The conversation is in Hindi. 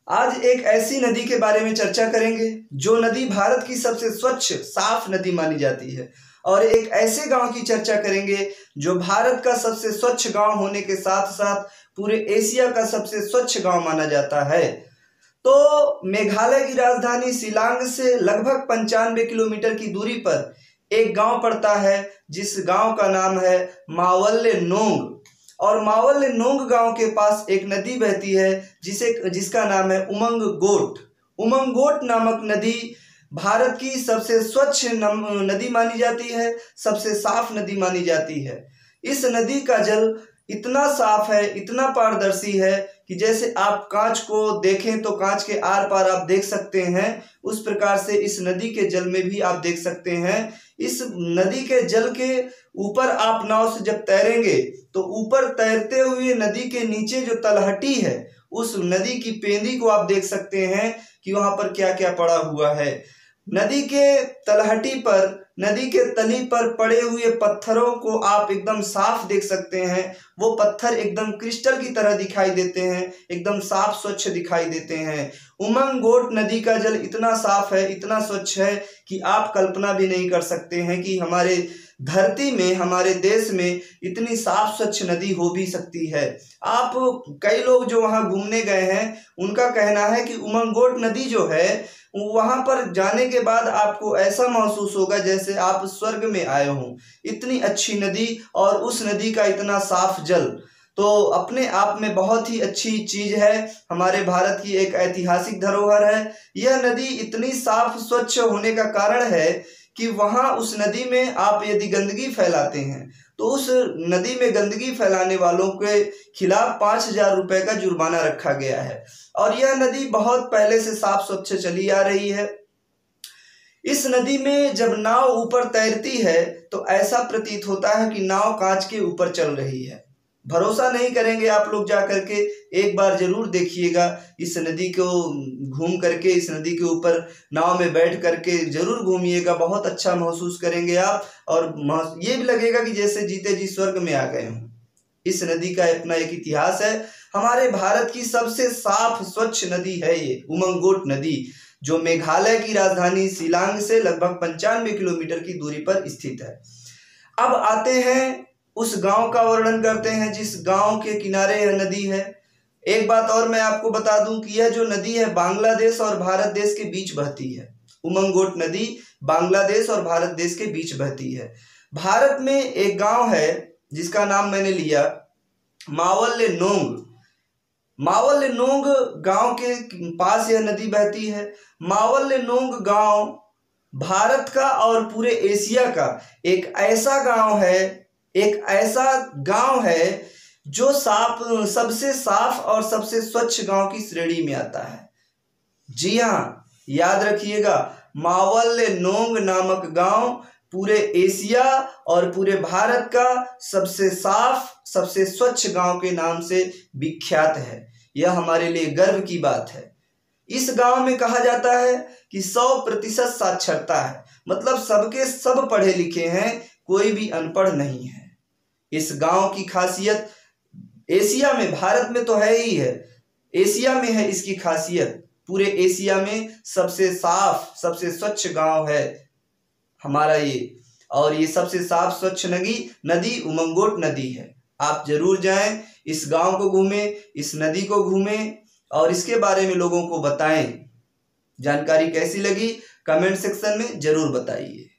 आज एक ऐसी नदी के बारे में चर्चा करेंगे जो नदी भारत की सबसे स्वच्छ साफ नदी मानी जाती है, और एक ऐसे गांव की चर्चा करेंगे जो भारत का सबसे स्वच्छ गांव होने के साथ साथ पूरे एशिया का सबसे स्वच्छ गांव माना जाता है। तो मेघालय की राजधानी शिलांग से लगभग 95 किलोमीटर की दूरी पर एक गांव पड़ता है जिस गांव का नाम है मावल्ले नोंग। और मावल्ले नोंग गांव के पास एक नदी बहती है जिसका नाम है उमंग गोट। उमंग गोट नामक नदी भारत की सबसे स्वच्छ नदी मानी जाती है, सबसे साफ नदी मानी जाती है। इस नदी का जल इतना साफ है, इतना पारदर्शी है कि जैसे आप कांच को देखें तो कांच के आर पार आप देख सकते हैं, उस प्रकार से इस नदी के जल में भी आप देख सकते हैं। इस नदी के जल के ऊपर आप नाव से जब तैरेंगे तो ऊपर तैरते हुए नदी के नीचे जो तलहटी है उस नदी की पेंदी को आप देख सकते हैं कि वहां पर क्या क्या पड़ा हुआ है। नदी के तलहटी पर, नदी के तली पर पड़े हुए पत्थरों को आप एकदम साफ देख सकते हैं। वो पत्थर एकदम क्रिस्टल की तरह दिखाई देते हैं, एकदम साफ स्वच्छ दिखाई देते हैं। उमंग गोट नदी का जल इतना साफ है, इतना स्वच्छ है कि आप कल्पना भी नहीं कर सकते हैं कि हमारे धरती में, हमारे देश में इतनी साफ स्वच्छ नदी हो भी सकती है। आप कई लोग जो वहां घूमने गए हैं उनका कहना है कि उमंग गोट नदी जो है वहां पर जाने के बाद आपको ऐसा महसूस होगा जैसे आप स्वर्ग में आए हों। इतनी अच्छी नदी और उस नदी का इतना साफ जल तो अपने आप में बहुत ही अच्छी चीज है। हमारे भारत की एक ऐतिहासिक धरोहर है। यह नदी इतनी साफ स्वच्छ होने का कारण है कि वहां उस नदी में आप यदि गंदगी फैलाते हैं तो उस नदी में गंदगी फैलाने वालों के खिलाफ 5,000 रुपए का जुर्माना रखा गया है। और यह नदी बहुत पहले से साफ स्वच्छ चली आ रही है। इस नदी में जब नाव ऊपर तैरती है तो ऐसा प्रतीत होता है कि नाव कांच के ऊपर चल रही है। भरोसा नहीं करेंगे आप लोग जा करके एक बार जरूर देखिएगा, इस नदी को घूम करके, इस नदी के ऊपर नाव में बैठ करके जरूर घूमिएगा। बहुत अच्छा महसूस करेंगे आप, और ये भी लगेगा कि जैसे जीते जी स्वर्ग में आ गए हों। इस नदी का अपना एक इतिहास है। हमारे भारत की सबसे साफ स्वच्छ नदी है ये उमंग गोट नदी, जो मेघालय की राजधानी शिलांग से लगभग 95 किलोमीटर की दूरी पर स्थित है। अब आते हैं उस गांव का वर्णन करते हैं जिस गांव के किनारे यह नदी है। एक बात और मैं आपको बता दूं कि यह जो नदी है बांग्लादेश और भारत देश के बीच बहती है। उमंग गोट नदी बांग्लादेश और भारत देश के बीच बहती है। भारत में एक गांव है जिसका नाम मैंने लिया मावल्ले नोंग। मावल्ले नोंग गांव के पास यह नदी बहती है। मावल्ले नोंग गांव भारत का और पूरे एशिया का एक ऐसा गांव है जो सबसे साफ और सबसे स्वच्छ गांव की श्रेणी में आता है। जी हाँ, याद रखिएगा, मावल्ले नोंग नामक गांव पूरे एशिया और पूरे भारत का सबसे साफ, सबसे स्वच्छ गांव के नाम से विख्यात है। यह हमारे लिए गर्व की बात है। इस गांव में कहा जाता है कि 100% साक्षरता है, मतलब सबके सब पढ़े लिखे हैं, कोई भी अनपढ़ नहीं है। इस गांव की खासियत एशिया में, भारत में तो है ही है, एशिया में है इसकी खासियत। पूरे एशिया में सबसे साफ, सबसे स्वच्छ गांव है हमारा ये, और ये सबसे साफ स्वच्छ नदी उमंग गोट नदी है। आप जरूर जाएं, इस गांव को घूमें, इस नदी को घूमें और इसके बारे में लोगों को बताएं। जानकारी कैसी लगी कमेंट सेक्शन में जरूर बताइए।